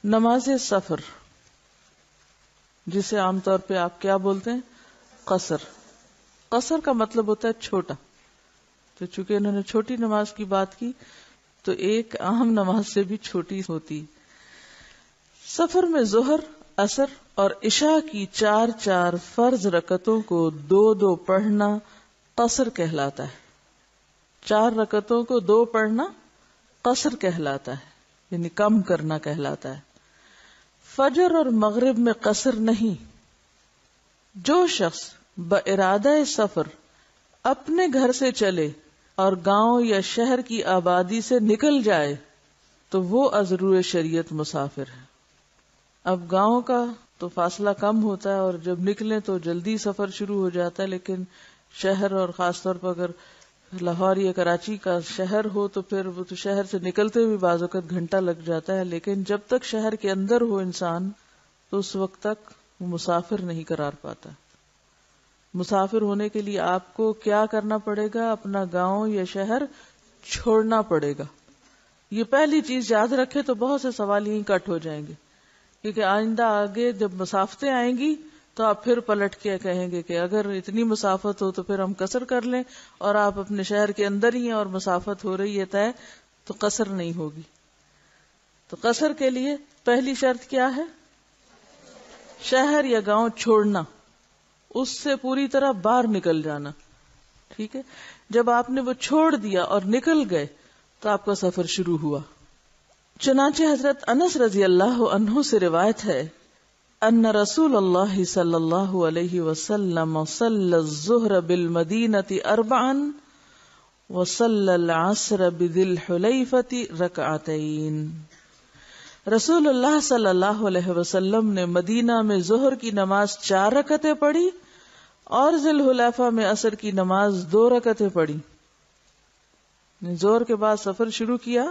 نماز سفر جسے عام طور پہ آپ کیا بولتے ہیں؟ قصر. قصر کا مطلب ہوتا ہے چھوٹا. تو چونکہ انہوں نے چھوٹی نماز کی بات کی تو ایک عام نماز سے بھی چھوٹی ہوتی. سفر میں ظہر، عصر اور عشاء کی 4 فرض رکعتوں کو 2 پڑھنا قصر کہلاتا ہے. 4 رکعتوں کو 2 پڑھنا قصر کہلاتا ہے، یعنی کم کرنا کہلاتا ہے. فجر اور مغرب میں قصر نہیں. جو شخص بارادہ سفر اپنے گھر سے چلے اور گاؤں یا شہر کی آبادی سے نکل جائے تو وہ از روئے شریعت مسافر ہے. اب گاؤں کا تو فاصلہ کم ہوتا ہے اور جب نکلیں تو جلدی سفر شروع ہو جاتا ہے، لیکن شہر اور خاص طور پر اگر لاہور یا کراچی کا شہر ہو تو پھر وہ تو شہر سے نکلتے ہوئے بعض اوقات گھنٹہ لگ جاتا ہے. لیکن جب تک شہر کے اندر ہو انسان تو اس وقت تک وہ مسافر نہیں قرار پاتا. مسافر ہونے کے لیے آپ کو کیا کرنا پڑے گا؟ اپنا گاؤں یا شہر چھوڑنا پڑے گا. یہ پہلی چیز یاد رکھے تو بہت سے سوال یہیں کٹ ہو جائیں گے، کیونکہ آئندہ آگے جب مسافتیں آئیں گی تو آپ پھر پلٹ کے کہیں گے کہ اگر اتنی مسافت ہو تو پھر ہم قصر کر لیں، اور آپ اپنے شہر کے اندر ہی ہیں اور مسافت ہو رہی ہے طے تو قصر نہیں ہوگی. تو قصر کے لیے پہلی شرط کیا ہے؟ شہر یا گاؤں چھوڑنا، اس سے پوری طرح باہر نکل جانا. ٹھیک ہے، جب آپ نے وہ چھوڑ دیا اور نکل گئے تو آپ کا سفر شروع ہوا. چنانچہ حضرت انس رضی اللہ عنہ سے روایت ہے ان رسول اللہ صلی اللہ علیہ وسلم صلی الظہر بالمدینۃ 4 وصلی العصر بذی الحلیفۃ 2 رسول اللہ صلی اللہ علیہ وسلم نے مدینہ میں ظہر کی نماز 4 رکعتیں پڑھی اور ذی الحلیفہ میں عصر کی نماز 2 رکعتیں پڑھی. ظہر کے بعد سفر شروع کیا،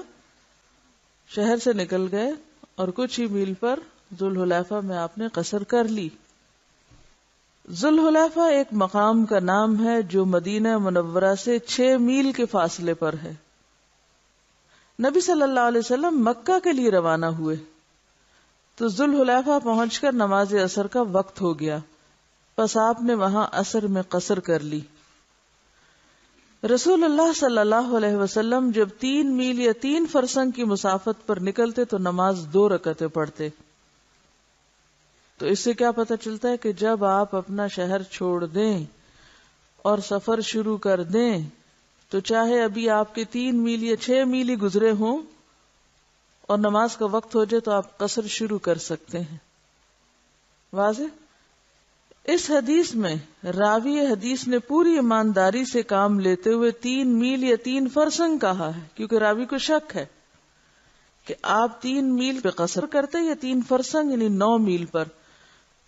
شہر سے نکل گئے اور کچھ ہی میل پر ذو الحلیفہ میں آپ نے قصر کر لی. ذو الحلیفہ ایک مقام کا نام ہے جو مدینہ منورہ سے 6 میل کے فاصلے پر ہے. نبی صلی اللہ علیہ وسلم مکہ کے لیے روانہ ہوئے تو ذو الحلیفہ پہنچ کر نماز عصر کا وقت ہو گیا، پس آپ نے وہاں عصر میں قصر کر لی. رسول اللہ صلی اللہ علیہ وسلم جب 3 میل یا 3 فرسنگ کی مسافت پر نکلتے تو نماز 2 رکعتیں پڑھتے. تو اس سے کیا پتہ چلتا ہے کہ جب آپ اپنا شہر چھوڑ دیں اور سفر شروع کر دیں تو چاہے ابھی آپ کے 3 میل یا 6 میل ہی گزرے ہوں اور نماز کا وقت ہو جائے تو آپ قصر شروع کر سکتے ہیں. واضح؟ اس حدیث میں راوی حدیث نے پوری ایمانداری سے کام لیتے ہوئے 3 میل یا 3 فرسنگ کہا ہے، کیونکہ راوی کو شک ہے کہ آپ 3 میل پہ قصر کرتے یا 3 فرسنگ یعنی 9 میل پر.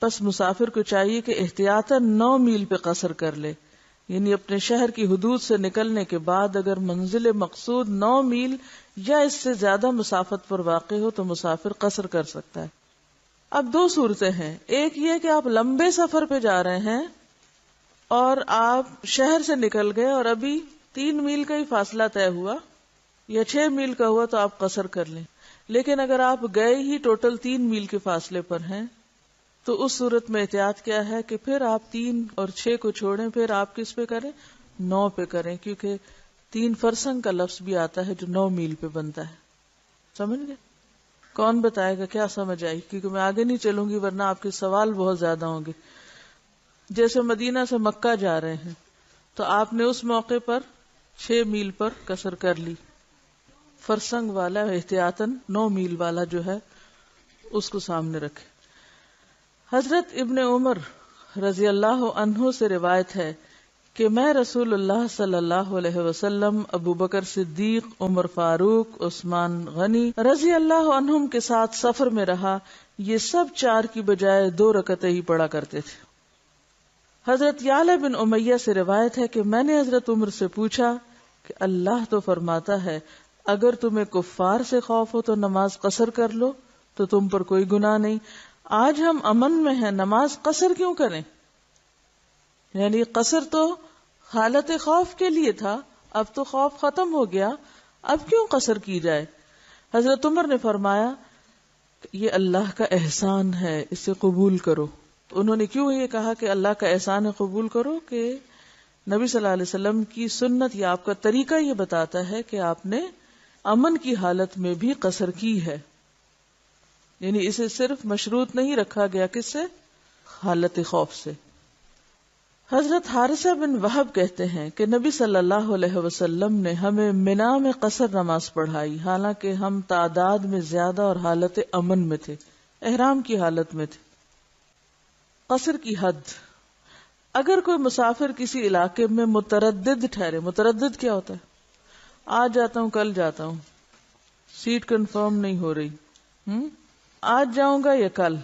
پس مسافر کو چاہیے کہ احتیاطاً 9 میل پہ قصر کر لے، یعنی اپنے شہر کی حدود سے نکلنے کے بعد اگر منزل مقصود 9 میل یا اس سے زیادہ مسافت پر واقع ہو تو مسافر قصر کر سکتا ہے. اب 2 صورتیں ہیں، ایک یہ کہ آپ لمبے سفر پہ جا رہے ہیں اور آپ شہر سے نکل گئے اور ابھی 3 میل کا ہی فاصلہ طے ہوا یا 6 میل کا ہوا تو آپ قصر کر لیں. لیکن اگر آپ گئے ہی ٹوٹل 3 میل کے فاصلے پر ہیں تو اس صورت میں احتیاط کیا ہے کہ پھر آپ 3 اور 6 کو چھوڑیں، پھر آپ کس پہ کریں؟ 9 پہ کریں، کیونکہ 3 فرسنگ کا لفظ بھی آتا ہے جو 9 میل پہ بنتا ہے. سمجھ گئے؟ کون بتائے گا کیا سمجھ آئی؟ کیونکہ میں آگے نہیں چلوں گی ورنہ آپ کے سوال بہت زیادہ ہوں گے. جیسے مدینہ سے مکہ جا رہے ہیں تو آپ نے اس موقع پر 6 میل پر قصر کر لی. فرسنگ والا احتیاطاً 9 میل والا جو ہے اس کو سامنے رکھے. حضرت ابن عمر رضی اللہ عنہ سے روایت ہے کہ میں رسول اللہ صلی اللہ علیہ وسلم، ابو بکر صدیق، عمر فاروق، عثمان غنی رضی اللہ عنہم کے ساتھ سفر میں رہا. یہ سب 4 کی بجائے 2 رکعتیں ہی پڑھا کرتے تھے. حضرت یعلا بن امیہ سے روایت ہے کہ میں نے حضرت عمر سے پوچھا کہ اللہ تو فرماتا ہے اگر تمہیں کفار سے خوف ہو تو نماز قصر کر لو تو تم پر کوئی گناہ نہیں. آج ہم امن میں ہیں، نماز قصر کیوں کریں؟ یعنی قصر تو حالت خوف کے لیے تھا، اب تو خوف ختم ہو گیا، اب کیوں قصر کی جائے؟ حضرت عمر نے فرمایا یہ اللہ کا احسان ہے، اسے قبول کرو. انہوں نے کیوں یہ کہا کہ اللہ کا احسان ہے قبول کرو؟ کہ نبی صلی اللہ علیہ وسلم کی سنت یا آپ کا طریقہ یہ بتاتا ہے کہ آپ نے امن کی حالت میں بھی قصر کی ہے، یعنی اسے صرف مشروط نہیں رکھا گیا کس سے؟ حالت خوف سے. حضرت حارثہ بن وہب کہتے ہیں کہ نبی صلی اللہ علیہ وسلم نے ہمیں منا میں قصر نماز پڑھائی، حالانکہ ہم تعداد میں زیادہ اور حالت امن میں تھے، احرام کی حالت میں تھے. قصر کی حد، اگر کوئی مسافر کسی علاقے میں متردد ٹھہرے، متردد کیا ہوتا ہے؟ آج جاتا ہوں کل جاتا ہوں، سیٹ کنفرم نہیں ہو رہی، آج جاؤں گا یا کل،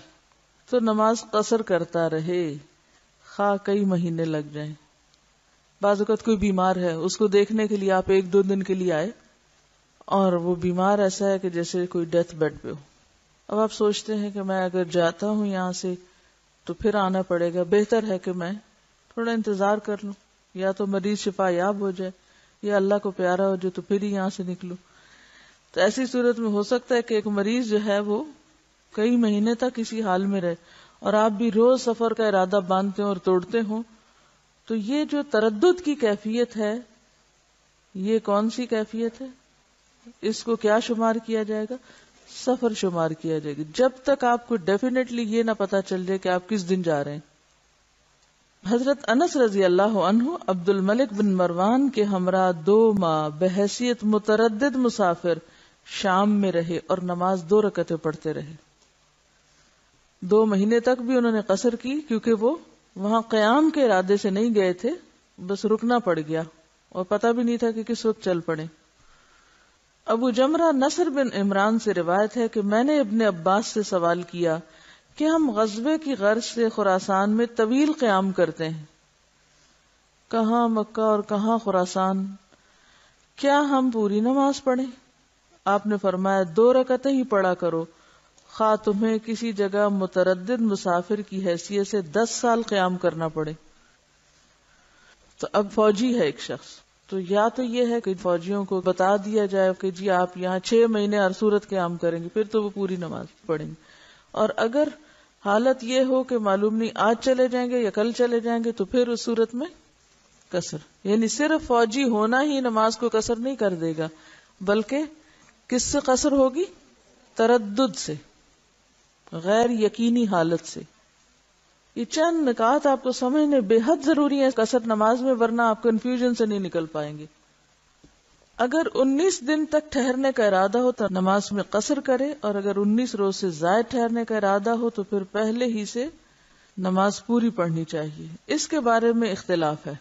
تو نماز قصر کرتا رہے خواہ کئی مہینے لگ جائیں. بعض اوقات کوئی بیمار ہے، اس کو دیکھنے کے لیے آپ 1-2 دن کے لیے آئے اور وہ بیمار ایسا ہے کہ جیسے کوئی ڈیتھ بیڈ پہ ہو. اب آپ سوچتے ہیں کہ میں اگر جاتا ہوں یہاں سے تو پھر آنا پڑے گا، بہتر ہے کہ میں تھوڑا انتظار کر لوں، یا تو مریض شفا یاب ہو جائے یا اللہ کو پیارا ہو جائے تو پھر ہی یہاں سے نکلوں. تو ایسی صورت میں ہو سکتا ہے کہ ایک مریض جو ہے وہ کئی مہینے تک اسی حال میں رہے اور آپ بھی روز سفر کا ارادہ باندھتے ہوں اور توڑتے ہوں. تو یہ جو تردد کی کیفیت ہے، یہ کون سی کیفیت ہے؟ اس کو کیا شمار کیا جائے گا؟ سفر شمار کیا جائے گا، جب تک آپ کو ڈیفینیٹلی یہ نہ پتا چل جائے کہ آپ کس دن جا رہے ہیں. حضرت انس رضی اللہ عنہ عبد الملک بن مروان کے ہمراہ 2 ماہ بحیثیت متردد مسافر شام میں رہے اور نماز 2 رکعتیں پڑھتے رہے. 2 مہینے تک بھی انہوں نے قصر کی، کیونکہ وہ وہاں قیام کے ارادے سے نہیں گئے تھے، بس رکنا پڑ گیا اور پتہ بھی نہیں تھا کہ کس وقت چل پڑے. ابو جمرہ نصر بن عمران سے روایت ہے کہ میں نے ابن عباس سے سوال کیا کہ ہم غزوے کی غرض سے خراسان میں طویل قیام کرتے ہیں، کہاں مکہ اور کہاں خراسان، کیا ہم پوری نماز پڑھیں؟ آپ نے فرمایا 2 رکعتیں ہی پڑھا کرو، خواہ تمہیں کسی جگہ متردد مسافر کی حیثیت سے 10 سال قیام کرنا پڑے. تو اب فوجی ہے ایک شخص، تو یا تو یہ ہے کہ فوجیوں کو بتا دیا جائے کہ جی آپ یہاں 6 مہینے ہر صورت قیام کریں گے، پھر تو وہ پوری نماز پڑھیں گے. اور اگر حالت یہ ہو کہ معلوم نہیں آج چلے جائیں گے یا کل چلے جائیں گے، تو پھر اس صورت میں قصر. یعنی صرف فوجی ہونا ہی نماز کو قصر نہیں کر دے گا، بلکہ کس سے قصر ہوگی؟ تردد سے، غیر یقینی حالت سے. یہ چند نکات آپ کو سمجھنے بے حد ضروری ہے قصر نماز میں، ورنہ آپ کنفیوژن سے نہیں نکل پائیں گے. اگر 19 دن تک ٹھہرنے کا ارادہ ہو تو نماز میں قصر کرے، اور اگر 19 روز سے زائد ٹھہرنے کا ارادہ ہو تو پھر پہلے ہی سے نماز پوری پڑھنی چاہیے. اس کے بارے میں اختلاف ہے،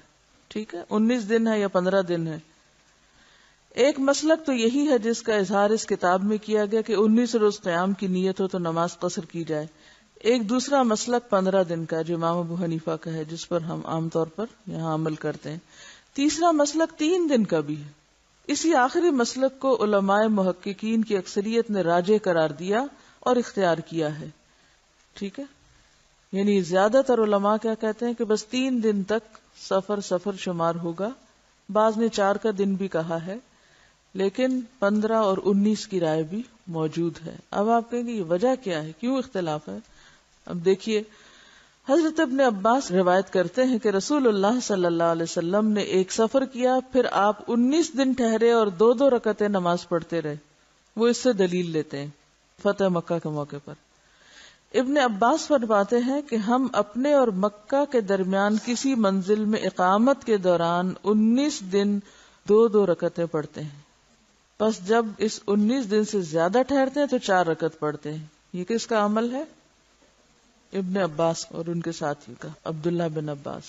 ٹھیک ہے، 19 دن ہے یا 15 دن ہے. ایک مسلک تو یہی ہے جس کا اظہار اس کتاب میں کیا گیا کہ 19 روز قیام کی نیت ہو تو نماز قصر کی جائے. ایک دوسرا مسلک 15 دن کا جو امام ابو حنیفہ کا ہے، جس پر ہم عام طور پر یہاں عمل کرتے ہیں. تیسرا مسلک 3 دن کا بھی ہے. اسی آخری مسلک کو علماء محققین کی اکثریت نے راجح قرار دیا اور اختیار کیا ہے. ٹھیک ہے، یعنی زیادہ تر علماء کیا کہتے ہیں کہ بس 3 دن تک سفر شمار ہوگا. بعض نے 4 کا دن بھی کہا ہے، لیکن 15 اور 19 کی رائے بھی موجود ہے. اب آپ کہیں گے یہ وجہ کیا ہے، کیوں اختلاف ہے؟ اب دیکھیے، حضرت ابن عباس روایت کرتے ہیں کہ رسول اللہ صلی اللہ علیہ وسلم نے ایک سفر کیا، پھر آپ 19 دن ٹھہرے اور 2 رکعتیں نماز پڑھتے رہے. وہ اس سے دلیل لیتے ہیں فتح مکہ کے موقع پر. ابن عباس فرماتے ہیں کہ ہم اپنے اور مکہ کے درمیان کسی منزل میں اقامت کے دوران 19 دن 2 رکعتیں پڑھتے ہیں. بس جب اس 19 دن سے زیادہ ٹھہرتے ہیں تو 4 رکعت پڑھتے ہیں. یہ کس کا عمل ہے؟ ابن عباس اور ان کے ساتھی کا، عبداللہ بن عباس.